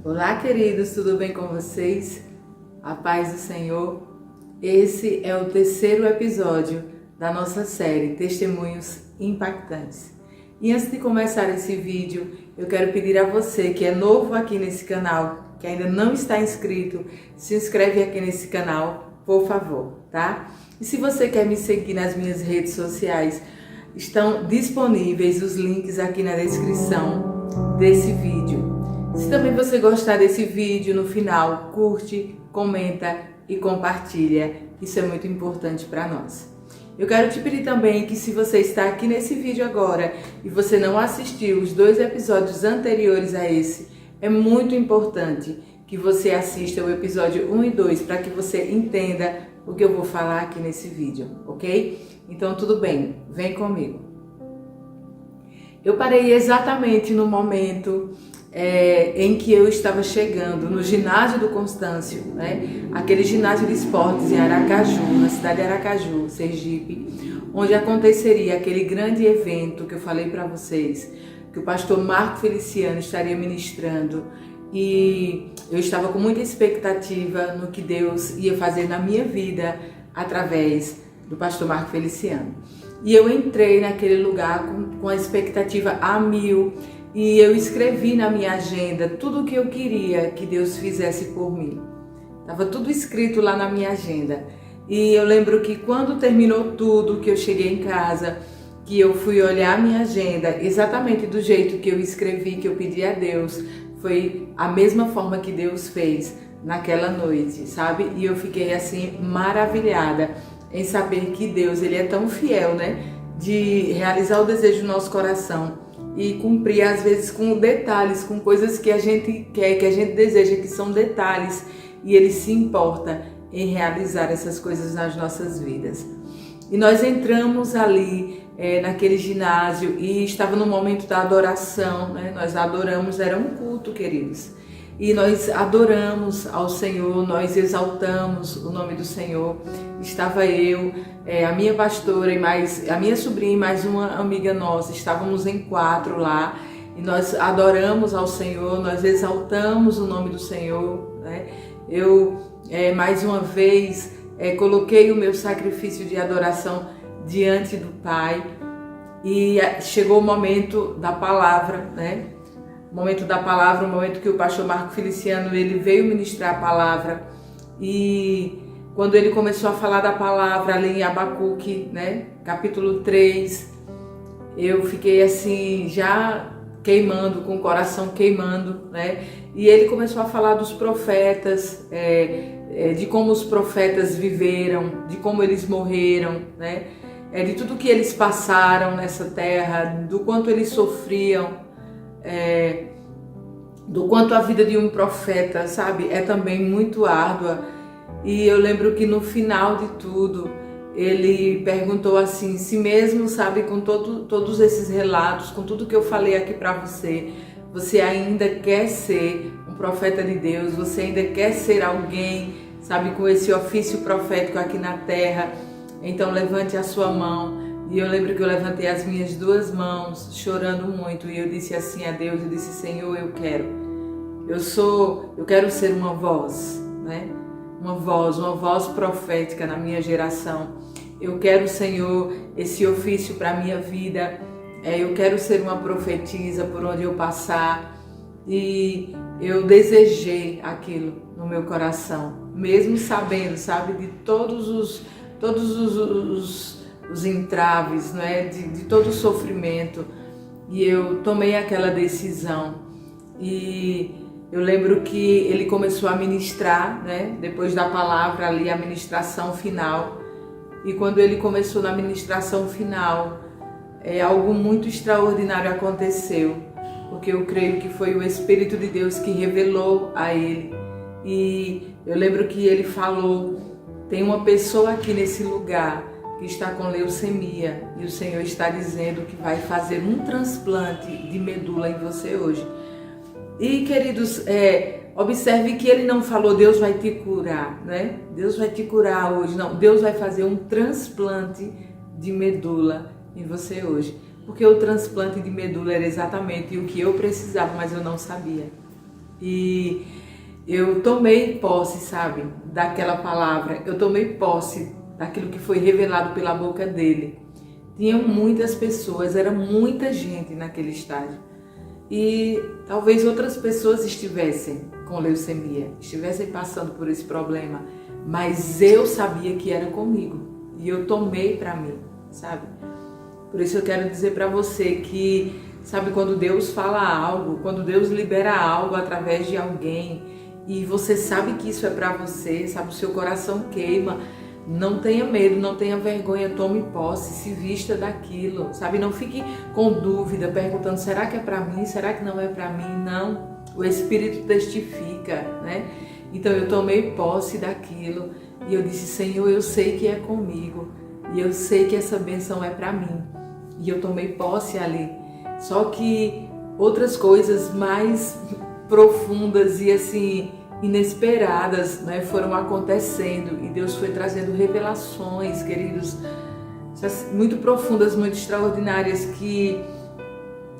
Olá, queridos, tudo bem com vocês? A paz do Senhor. Esse é o terceiro episódio da nossa série Testemunhos Impactantes. E antes de começar esse vídeo, eu quero pedir a você que é novo aqui nesse canal, que ainda não está inscrito, se inscreve aqui nesse canal, por favor, tá? E se você quer me seguir nas minhas redes sociais, estão disponíveis os links aqui na descrição desse vídeo. Se também você gostar desse vídeo, no final, curte, comenta e compartilha. Isso é muito importante para nós. Eu quero te pedir também que, se você está aqui nesse vídeo agora e você não assistiu os 2 episódios anteriores a esse, é muito importante que você assista o episódio 1 e 2 para que você entenda o que eu vou falar aqui nesse vídeo, ok? Então tudo bem, vem comigo. Eu parei exatamente no momento em que eu estava chegando no ginásio do Constâncio, né? Aquele ginásio de esportes em Aracaju, na cidade de Aracaju, Sergipe, onde aconteceria aquele grande evento que eu falei para vocês, que o pastor Marco Feliciano estaria ministrando, e eu estava com muita expectativa no que Deus ia fazer na minha vida através do pastor Marco Feliciano. E eu entrei naquele lugar com a expectativa a 1000, e eu escrevi na minha agenda tudo o que eu queria que Deus fizesse por mim. Estava tudo escrito lá na minha agenda. E eu lembro que quando terminou tudo, que eu cheguei em casa, que eu fui olhar a minha agenda, exatamente do jeito que eu escrevi, que eu pedi a Deus, foi a mesma forma que Deus fez naquela noite, sabe? E eu fiquei assim maravilhada em saber que Deus, Ele é tão fiel, né? De realizar o desejo do nosso coração e cumprir, às vezes, com detalhes, com coisas que a gente quer, que a gente deseja, que são detalhes, e Ele se importa em realizar essas coisas nas nossas vidas. E nós entramos ali naquele ginásio e estava no momento da adoração, né? Nós adoramos, era um culto, queridos. E nós adoramos ao Senhor, nós exaltamos o nome do Senhor. Estava eu, a minha pastora, a minha sobrinha e mais uma amiga nossa, estávamos em 4 lá. E nós adoramos ao Senhor, nós exaltamos o nome do Senhor, né? Eu, mais uma vez, coloquei o meu sacrifício de adoração diante do Pai. E chegou o momento da palavra, né? O momento da palavra, o momento que o pastor Marco Feliciano, ele veio ministrar a palavra, e quando ele começou a falar da palavra ali em Abacuque, né, capítulo 3, eu fiquei assim, já queimando, com o coração queimando, né, e ele começou a falar dos profetas, de como os profetas viveram, de como eles morreram, né, de tudo que eles passaram nessa terra, do quanto eles sofriam, do quanto a vida de um profeta, sabe, é também muito árdua. E eu lembro que no final de tudo, ele perguntou assim, se mesmo, sabe, com todos esses relatos, com tudo que eu falei aqui para você, você ainda quer ser um profeta de Deus, você ainda quer ser alguém, sabe, com esse ofício profético aqui na terra, então levante a sua mão. E eu lembro que eu levantei as minhas 2 mãos, chorando muito, e eu disse assim a Deus, eu disse, Senhor, eu quero ser uma voz, né? Uma voz profética na minha geração. Eu quero, Senhor, esse ofício para a minha vida. Eu quero ser uma profetisa por onde eu passar. E eu desejei aquilo no meu coração, mesmo sabendo, sabe, de todos os entraves, não é? De todo o sofrimento. E eu tomei aquela decisão. E eu lembro que ele começou a ministrar, né? Depois da palavra ali, a ministração final. E quando ele começou na ministração final, algo muito extraordinário aconteceu, porque eu creio que foi o Espírito de Deus que revelou a ele. E eu lembro que ele falou, tem uma pessoa aqui nesse lugar que está com leucemia, e o Senhor está dizendo que vai fazer um transplante de medula em você hoje. E, queridos, observe que ele não falou, Deus vai te curar, né? Deus vai te curar hoje. Não, Deus vai fazer um transplante de medula em você hoje. Porque o transplante de medula era exatamente o que eu precisava, mas eu não sabia. E eu tomei posse, sabe, daquela palavra, eu tomei posse daquilo que foi revelado pela boca dele. Tinham muitas pessoas, era muita gente naquele estágio. E talvez outras pessoas estivessem com leucemia, estivessem passando por esse problema, mas eu sabia que era comigo e eu tomei para mim, sabe? Por isso eu quero dizer para você que, sabe, quando Deus fala algo, quando Deus libera algo através de alguém e você sabe que isso é para você, sabe, o seu coração queima, não tenha medo, não tenha vergonha, tome posse, se vista daquilo, sabe? Não fique com dúvida, perguntando, será que é para mim? Será que não é para mim? Não, o Espírito testifica, né? Então eu tomei posse daquilo e eu disse, Senhor, eu sei que é comigo e eu sei que essa bênção é para mim. E eu tomei posse ali. Só que outras coisas mais profundas e assim inesperadas, né, foram acontecendo e Deus foi trazendo revelações, queridos, muito profundas, muito extraordinárias, que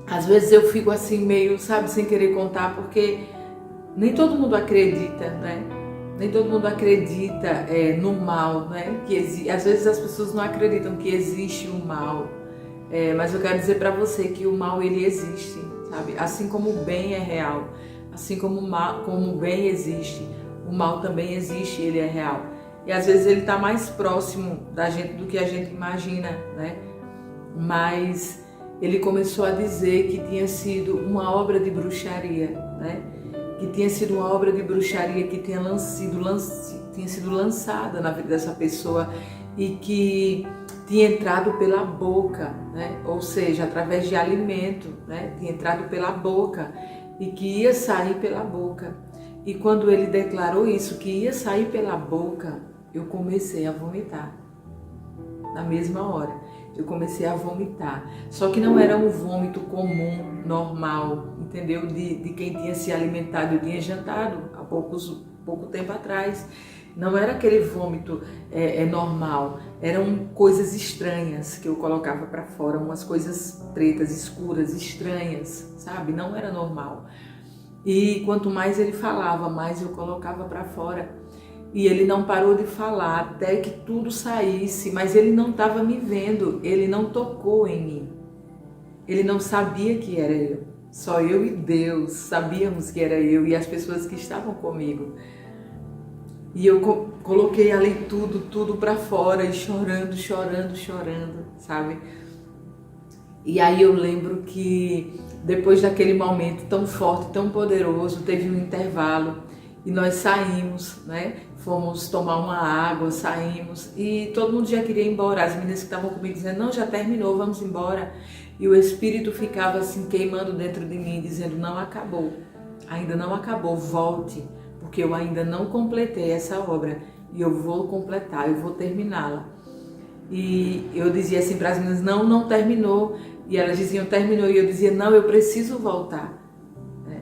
às vezes eu fico assim meio, sabe, sem querer contar, porque nem todo mundo acredita, né? Nem todo mundo acredita no mal, né? Às vezes as pessoas não acreditam que existe o mal, mas eu quero dizer para você que o mal, ele existe, sabe? Assim como o bem é real, assim como o bem existe, o mal também existe, ele é real. E às vezes ele está mais próximo da gente do que a gente imagina, né? Mas ele começou a dizer que tinha sido uma obra de bruxaria, né? Que tinha sido uma obra de bruxaria que tinha sido lançada na vida dessa pessoa e que tinha entrado pela boca, né? Ou seja, através de alimento, né? Tinha entrado pela boca e que ia sair pela boca. E quando ele declarou isso, que ia sair pela boca, eu comecei a vomitar. Na mesma hora, eu comecei a vomitar. Só que não era um vômito comum, normal, entendeu? De quem tinha se alimentado, eu tinha jantado há pouco tempo atrás. Não era aquele vômito normal, eram coisas estranhas que eu colocava para fora, umas coisas pretas, escuras, estranhas, sabe? Não era normal. E quanto mais ele falava, mais eu colocava para fora. E ele não parou de falar até que tudo saísse, mas ele não estava me vendo, ele não tocou em mim. Ele não sabia que era eu. Só eu e Deus sabíamos que era eu e as pessoas que estavam comigo. E eu coloquei ali tudo para fora e chorando, sabe? E aí eu lembro que depois daquele momento tão forte, tão poderoso, teve um intervalo e nós saímos, né? Fomos tomar uma água, saímos e todo mundo já queria ir embora. As meninas que estavam comigo dizendo, não, já terminou, vamos embora. E o Espírito ficava assim queimando dentro de mim, dizendo, não acabou, ainda não acabou, volte. Porque eu ainda não completei essa obra e eu vou completar, eu vou terminá-la. E eu dizia assim para as meninas, não terminou. E elas diziam, terminou. E eu dizia, não, eu preciso voltar.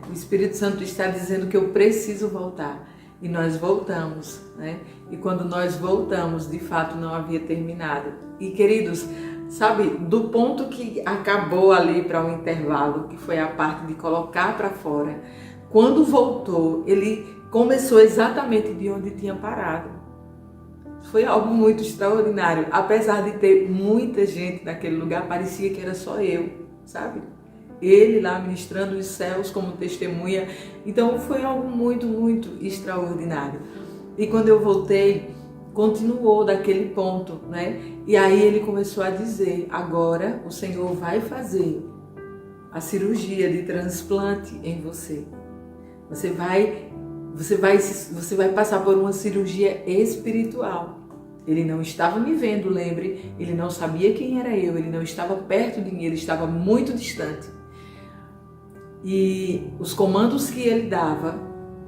O Espírito Santo está dizendo que eu preciso voltar. E nós voltamos, né? E quando nós voltamos, de fato não havia terminado. E queridos, sabe, do ponto que acabou ali para um intervalo, que foi a parte de colocar para fora, quando voltou, ele começou exatamente de onde tinha parado. Foi algo muito extraordinário. Apesar de ter muita gente naquele lugar, parecia que era só eu, sabe? Ele lá ministrando os céus como testemunha. Então foi algo muito, muito extraordinário. E quando eu voltei, continuou daquele ponto, né? E aí ele começou a dizer, agora o Senhor vai fazer a cirurgia de transplante em você. Você vai passar por uma cirurgia espiritual. Ele não estava me vendo, lembre, ele não sabia quem era eu, ele não estava perto de mim, ele estava muito distante. E os comandos que ele dava,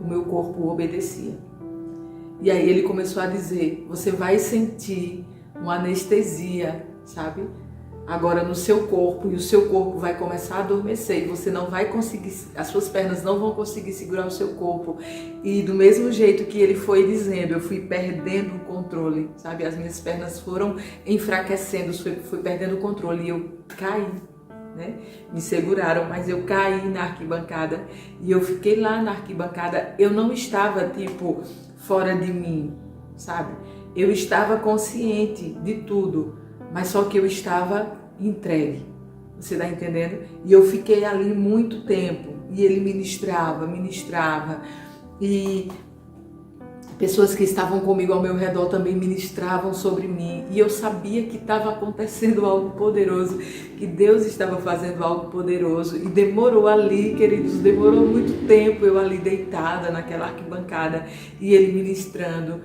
o meu corpo obedecia. E aí ele começou a dizer, você vai sentir uma anestesia, sabe? Agora no seu corpo, e o seu corpo vai começar a adormecer e você não vai conseguir, as suas pernas não vão conseguir segurar o seu corpo. E do mesmo jeito que ele foi dizendo, eu fui perdendo o controle, sabe? As minhas pernas foram enfraquecendo, fui perdendo o controle e eu caí. né? Me seguraram, mas eu caí na arquibancada e eu fiquei lá na arquibancada. Eu não estava, tipo, fora de mim, sabe? Eu estava consciente de tudo, mas só que eu estava entregue. Você tá entendendo? E eu fiquei ali muito tempo e ele ministrava. E pessoas que estavam comigo ao meu redor também ministravam sobre mim. E eu sabia que estava acontecendo algo poderoso, que Deus estava fazendo algo poderoso. E demorou ali, queridos, demorou muito tempo eu ali deitada naquela arquibancada e ele ministrando.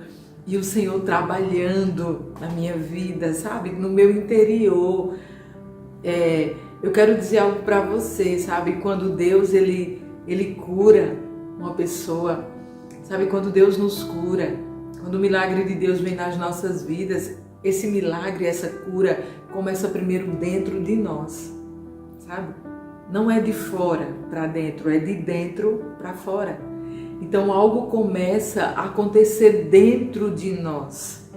E o Senhor trabalhando na minha vida, sabe? No meu interior. Eu quero dizer algo para você, sabe? Quando Deus, ele cura uma pessoa, sabe? Quando Deus nos cura, quando o milagre de Deus vem nas nossas vidas, esse milagre, essa cura, começa primeiro dentro de nós, sabe? Não é de fora para dentro, é de dentro para fora. Então algo começa a acontecer dentro de nós.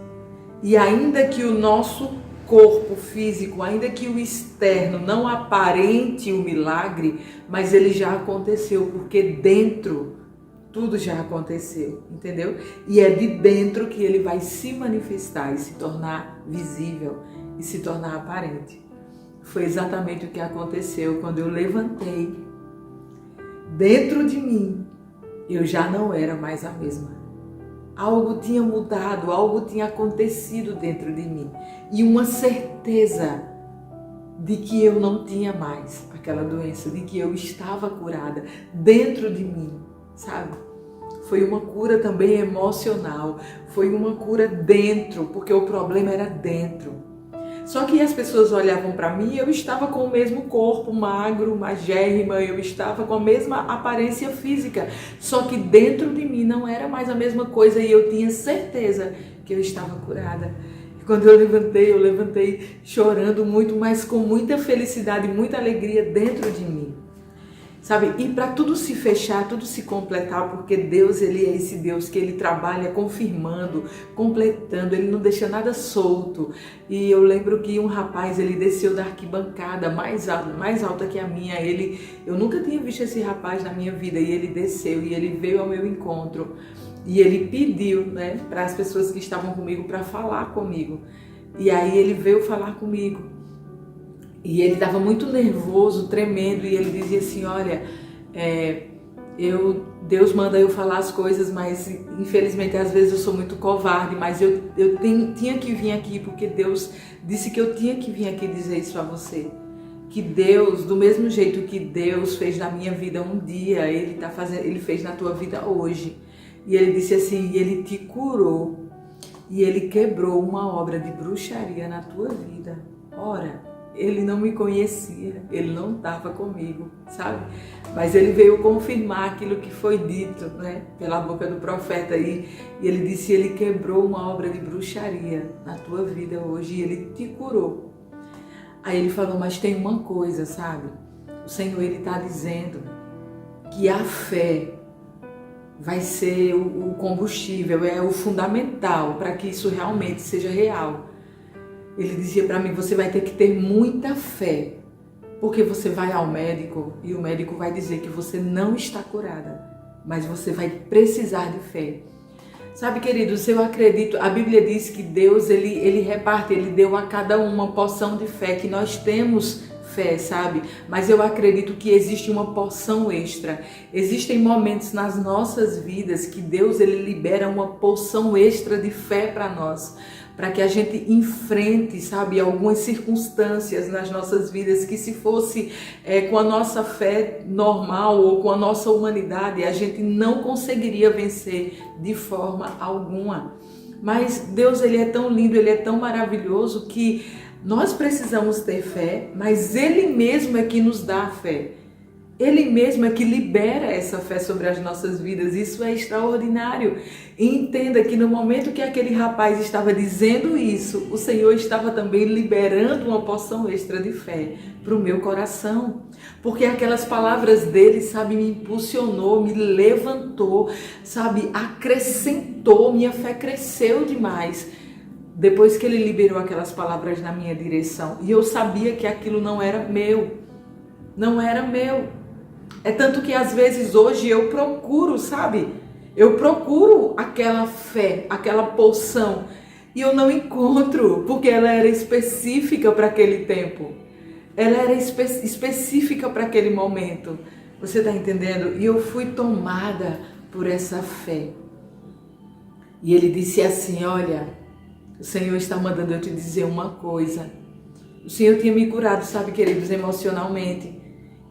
E ainda que o nosso corpo físico, ainda que o externo não aparente o milagre, mas ele já aconteceu, porque dentro tudo já aconteceu, entendeu? E é de dentro que ele vai se manifestar e se tornar visível e se tornar aparente. Foi exatamente o que aconteceu quando eu levantei. Dentro de mim, eu já não era mais a mesma. Algo tinha mudado, algo tinha acontecido dentro de mim. E uma certeza de que eu não tinha mais aquela doença, de que eu estava curada dentro de mim, sabe? Foi uma cura também emocional, foi uma cura dentro, porque o problema era dentro. Só que as pessoas olhavam para mim e eu estava com o mesmo corpo, magro, magérrima, eu estava com a mesma aparência física. Só que dentro de mim não era mais a mesma coisa e eu tinha certeza que eu estava curada. E quando eu levantei chorando muito, mas com muita felicidade, muita alegria dentro de mim. Sabe, e para tudo se fechar, tudo se completar, porque Deus, ele é esse Deus que ele trabalha confirmando, completando, ele não deixa nada solto. E eu lembro que um rapaz, ele desceu da arquibancada mais alta que a minha. Eu nunca tinha visto esse rapaz na minha vida, e ele desceu e ele veio ao meu encontro. E ele pediu, né, para as pessoas que estavam comigo para falar comigo. E aí ele veio falar comigo. E ele estava muito nervoso, tremendo, e ele dizia assim, olha, Deus manda eu falar as coisas, mas infelizmente às vezes eu sou muito covarde, mas eu tinha que vir aqui, porque Deus disse que eu tinha que vir aqui dizer isso a você. Que Deus, do mesmo jeito que Deus fez na minha vida um dia, Ele fez na tua vida hoje. E ele disse assim, ele te curou, e ele quebrou uma obra de bruxaria na tua vida. Ora, ele não me conhecia, ele não estava comigo, sabe? Mas ele veio confirmar aquilo que foi dito, né, pela boca do profeta aí. E ele disse, ele quebrou uma obra de bruxaria na tua vida hoje e ele te curou. Aí ele falou, mas tem uma coisa, sabe? O Senhor, ele está dizendo que a fé vai ser o combustível, é o fundamental para que isso realmente seja real. Ele dizia para mim, você vai ter que ter muita fé, porque você vai ao médico e o médico vai dizer que você não está curada, mas você vai precisar de fé. Sabe, queridos, eu acredito, a Bíblia diz que Deus, ele reparte, ele deu a cada um uma porção de fé, que nós temos fé, sabe? Mas eu acredito que existe uma porção extra. Existem momentos nas nossas vidas que Deus, ele libera uma porção extra de fé para nós, para que a gente enfrente, sabe, algumas circunstâncias nas nossas vidas que se fosse com a nossa fé normal ou com a nossa humanidade, a gente não conseguiria vencer de forma alguma. Mas Deus, ele é tão lindo, ele é tão maravilhoso que nós precisamos ter fé, mas Ele mesmo é que nos dá a fé. Ele mesmo é que libera essa fé sobre as nossas vidas. Isso é extraordinário. E entenda que no momento que aquele rapaz estava dizendo isso, o Senhor estava também liberando uma porção extra de fé para o meu coração. Porque aquelas palavras dele, sabe, me impulsionou, me levantou, sabe, acrescentou, minha fé cresceu demais. Depois que ele liberou aquelas palavras na minha direção. E eu sabia que aquilo não era meu. não era meu. É tanto que às vezes hoje eu procuro, sabe? Eu procuro aquela fé, aquela porção, e eu não encontro, porque ela era específica para aquele tempo. Ela era específica para aquele momento. Você está entendendo? E eu fui tomada por essa fé. E ele disse assim, olha, o Senhor está mandando eu te dizer uma coisa. O Senhor tinha me curado, sabe, queridos, emocionalmente.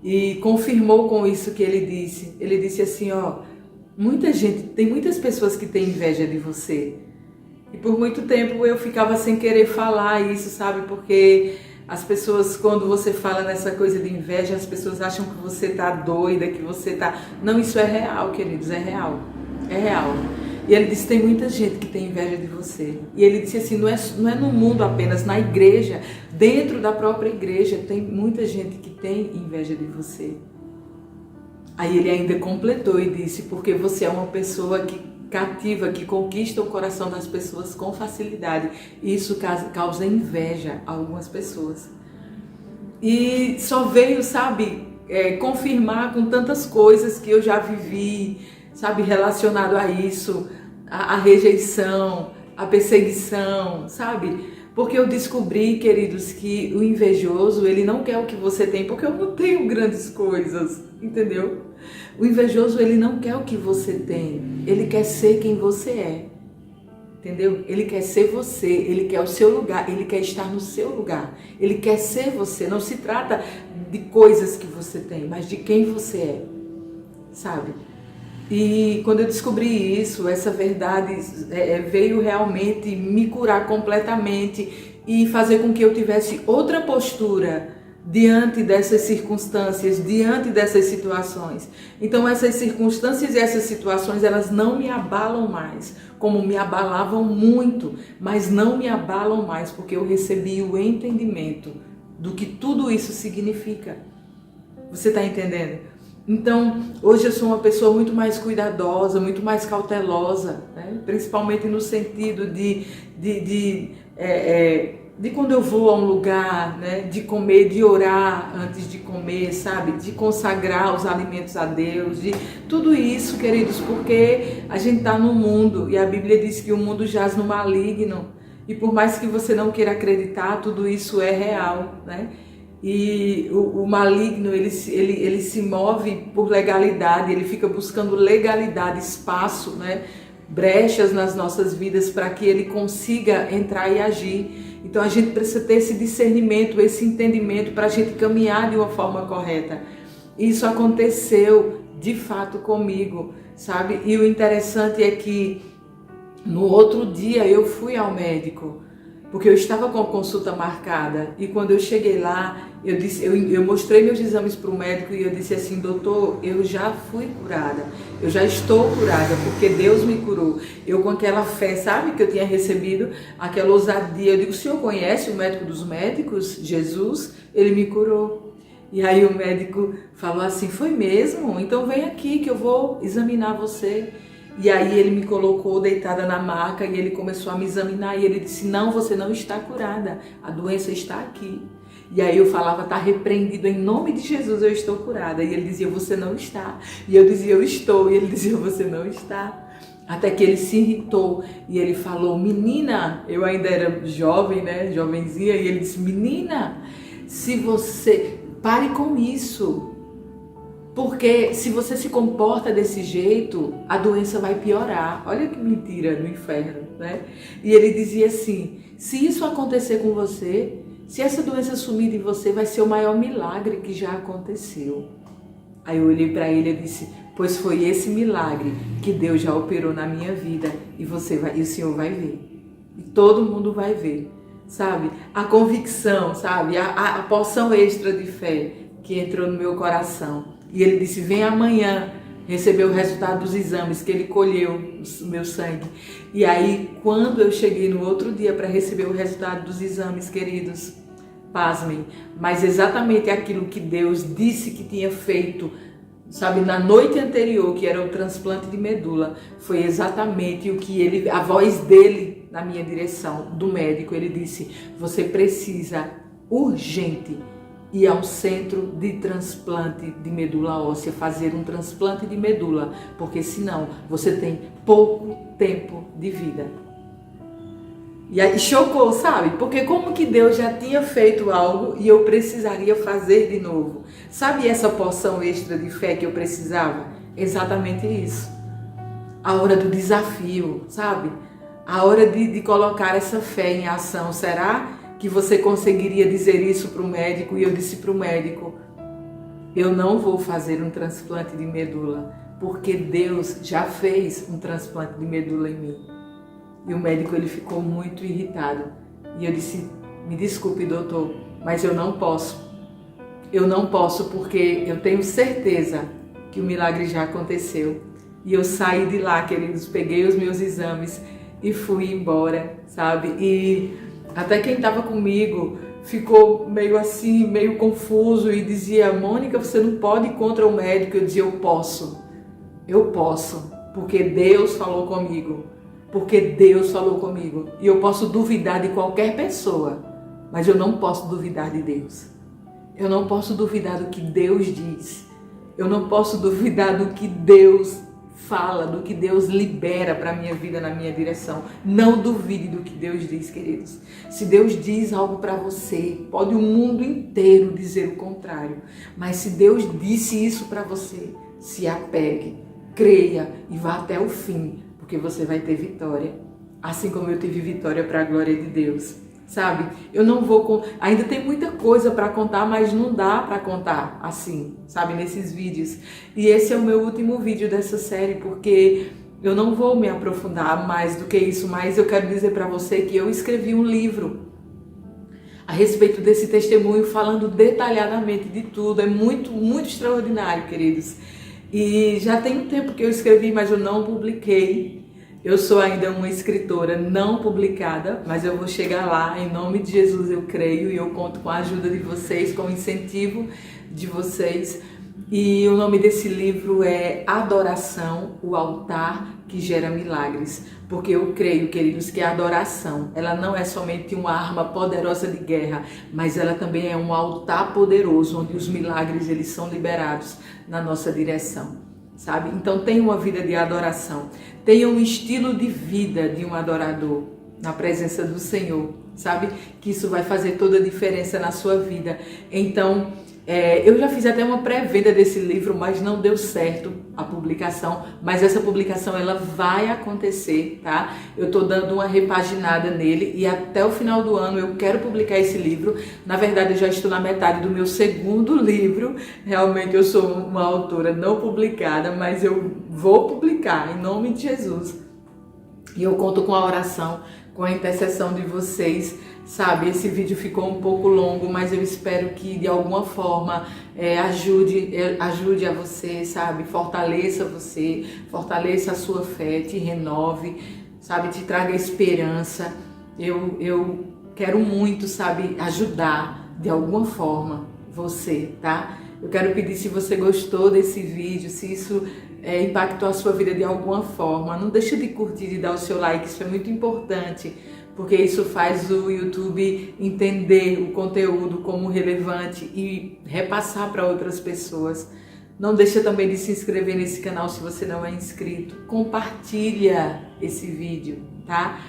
E confirmou com isso que ele disse. Ele disse assim, ó, tem muitas pessoas que têm inveja de você. E por muito tempo eu ficava sem querer falar isso, sabe, porque as pessoas, quando você fala nessa coisa de inveja, as pessoas acham que você tá doida, que você tá... Não, isso é real, queridos, é real. É real. E ele disse, tem muita gente que tem inveja de você. E ele disse assim, não é no mundo apenas, na igreja, dentro da própria igreja, tem muita gente que tem inveja de você. Aí ele ainda completou e disse, porque você é uma pessoa que cativa, que conquista o coração das pessoas com facilidade. E isso causa inveja a algumas pessoas. E só veio, sabe, confirmar com tantas coisas que eu já vivi, sabe, relacionado a isso, a rejeição, a perseguição, sabe? Porque eu descobri, queridos, que o invejoso, ele não quer o que você tem, porque eu não tenho grandes coisas, entendeu? O invejoso, ele não quer o que você tem, ele quer ser quem você é, entendeu? Ele quer ser você, ele quer o seu lugar, ele quer estar no seu lugar, ele quer ser você. Não se trata de coisas que você tem, mas de quem você é, sabe? E quando eu descobri isso, essa verdade veio realmente me curar completamente e fazer com que eu tivesse outra postura diante dessas circunstâncias, diante dessas situações. Então essas circunstâncias e essas situações, elas não me abalam mais, como me abalavam muito, mas não me abalam mais, porque eu recebi o entendimento do que tudo isso significa. Você está entendendo? Então, hoje eu sou uma pessoa muito mais cuidadosa, muito mais cautelosa, né? Principalmente no sentido de quando eu vou a um lugar, né? De comer, de orar antes de comer, sabe? De consagrar os alimentos a Deus, de tudo isso, queridos, porque a gente está no mundo e a Bíblia diz que o mundo jaz no maligno e por mais que você não queira acreditar, tudo isso é real, né? E o maligno, ele se move por legalidade, ele fica buscando legalidade, espaço, né? Brechas nas nossas vidas para que ele consiga entrar e agir. Então a gente precisa ter esse discernimento, esse entendimento para a gente caminhar de uma forma correta. Isso aconteceu de fato comigo, sabe? E o interessante é que no outro dia eu fui ao médico, porque eu estava com a consulta marcada e quando eu cheguei lá, eu mostrei meus exames para o médico e eu disse assim, doutor, eu já fui curada, eu já estou curada, porque Deus me curou. Eu com aquela fé, sabe, que eu tinha recebido, aquela ousadia, eu digo, o senhor conhece o médico dos médicos, Jesus? Ele me curou. E aí o médico falou assim, foi mesmo? Então vem aqui que eu vou examinar você. E aí ele me colocou deitada na maca e ele começou a me examinar e ele disse, não, você não está curada, a doença está aqui. E aí eu falava, está repreendido em nome de Jesus, eu estou curada. E ele dizia, você não está. E eu dizia, eu estou. E ele dizia, você não está. Até que ele se irritou e ele falou, menina, eu ainda era jovem, né, jovenzinha, e ele disse, menina, se você, pare com isso. Porque se você se comporta desse jeito, a doença vai piorar. Olha que mentira do inferno, né? E ele dizia assim, se isso acontecer com você, se essa doença sumir de você, vai ser o maior milagre que já aconteceu. Aí eu olhei para ele e disse, pois foi esse milagre que Deus já operou na minha vida e o Senhor vai ver. E todo mundo vai ver, sabe? A convicção, sabe? A porção extra de fé que entrou no meu coração. E ele disse, vem amanhã receber o resultado dos exames, que ele colheu o meu sangue. E aí, quando eu cheguei no outro dia para receber o resultado dos exames, queridos, pasmem, mas exatamente aquilo que Deus disse que tinha feito, sabe, na noite anterior, que era o transplante de medula, foi exatamente o que a voz dele na minha direção, do médico, ele disse, você precisa urgente ir ao centro de transplante de medula óssea, fazer um transplante de medula, porque senão você tem pouco tempo de vida. E aí chocou, sabe? Porque como que Deus já tinha feito algo e eu precisaria fazer de novo? Sabe essa porção extra de fé que eu precisava? Exatamente isso. A hora do desafio, sabe? A hora de colocar essa fé em ação. Será que você conseguiria dizer isso para o médico? E eu disse para o médico, eu não vou fazer um transplante de medula, porque Deus já fez um transplante de medula em mim. E o médico ele ficou muito irritado. E eu disse, me desculpe, doutor, mas eu não posso. Eu não posso porque eu tenho certeza que o milagre já aconteceu. E eu saí de lá, queridos, peguei os meus exames e fui embora, sabe? E até quem estava comigo ficou meio assim, meio confuso e dizia, Mônica, você não pode ir contra o médico. Eu dizia, eu posso, porque Deus falou comigo. Porque Deus falou comigo. E eu posso duvidar de qualquer pessoa, mas eu não posso duvidar de Deus. Eu não posso duvidar do que Deus diz. Eu não posso duvidar do que Deus fala, do que Deus libera para a minha vida, na minha direção. Não duvide do que Deus diz, queridos. Se Deus diz algo para você, pode o mundo inteiro dizer o contrário. Mas se Deus disse isso para você, se apegue, creia e vá até o fim. Porque você vai ter vitória, assim como eu tive vitória para a glória de Deus, sabe? Eu não vou, ainda tem muita coisa para contar, mas não dá para contar assim, sabe? Nesses vídeos. E esse é o meu último vídeo dessa série, porque eu não vou me aprofundar mais do que isso, mas eu quero dizer para você que eu escrevi um livro a respeito desse testemunho, falando detalhadamente de tudo. É muito, muito extraordinário, queridos. E já tem um tempo que eu escrevi, mas eu não publiquei. Eu sou ainda uma escritora não publicada, mas eu vou chegar lá, em nome de Jesus eu creio, e eu conto com a ajuda de vocês, com o incentivo de vocês. E o nome desse livro é Adoração, o altar que gera milagres. Porque eu creio, queridos, que a adoração, ela não é somente uma arma poderosa de guerra, mas ela também é um altar poderoso, onde os milagres eles são liberados na nossa direção, sabe? Então tenha uma vida de adoração, tenha um estilo de vida de um adorador na presença do Senhor, sabe? Que isso vai fazer toda a diferença na sua vida. Então, eu já fiz até uma pré-venda desse livro, mas não deu certo a publicação, mas essa publicação ela vai acontecer, tá? Eu tô dando uma repaginada nele e até o final do ano eu quero publicar esse livro. Na verdade, eu já estou na metade do meu segundo livro. Realmente eu sou uma autora não publicada, mas eu vou publicar em nome de Jesus. E eu conto com a oração, com a intercessão de vocês, sabe? Esse vídeo ficou um pouco longo, mas eu espero que de alguma forma ajude a você, sabe? Fortaleça você, fortaleça a sua fé, te renove, sabe? Te traga esperança. Eu quero muito, sabe? Ajudar de alguma forma você, tá? Eu quero pedir, se você gostou desse vídeo, se isso impactou a sua vida de alguma forma, não deixa de curtir e dar o seu like, isso é muito importante, porque isso faz o YouTube entender o conteúdo como relevante e repassar para outras pessoas. Não deixa também de se inscrever nesse canal se você não é inscrito. Compartilha esse vídeo, tá?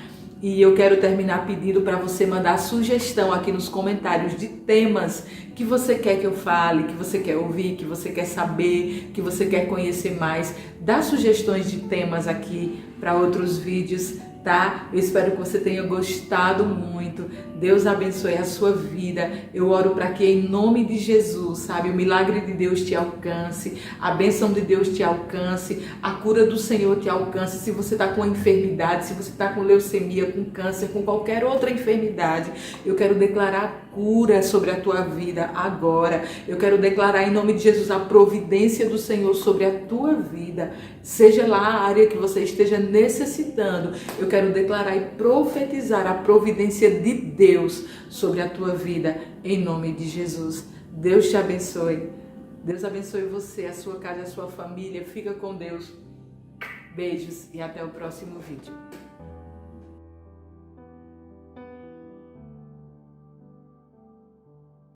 E eu quero terminar pedindo para você mandar sugestão aqui nos comentários de temas que você quer que eu fale, que você quer ouvir, que você quer saber, que você quer conhecer mais. Dá sugestões de temas aqui para outros vídeos, tá? Eu espero que você tenha gostado muito. Deus abençoe a sua vida. Eu oro para que em nome de Jesus, sabe, o milagre de Deus te alcance, a bênção de Deus te alcance, a cura do Senhor te alcance. Se você está com enfermidade, se você está com leucemia, com câncer, com qualquer outra enfermidade, eu quero declarar cura sobre a tua vida agora. Eu quero declarar em nome de Jesus a providência do Senhor sobre a tua vida, seja lá a área que você esteja necessitando. Eu quero declarar e profetizar a providência de Deus sobre a tua vida, em nome de Jesus. Deus te abençoe. Deus abençoe você, a sua casa, a sua família. Fica com Deus. Beijos e até o próximo vídeo.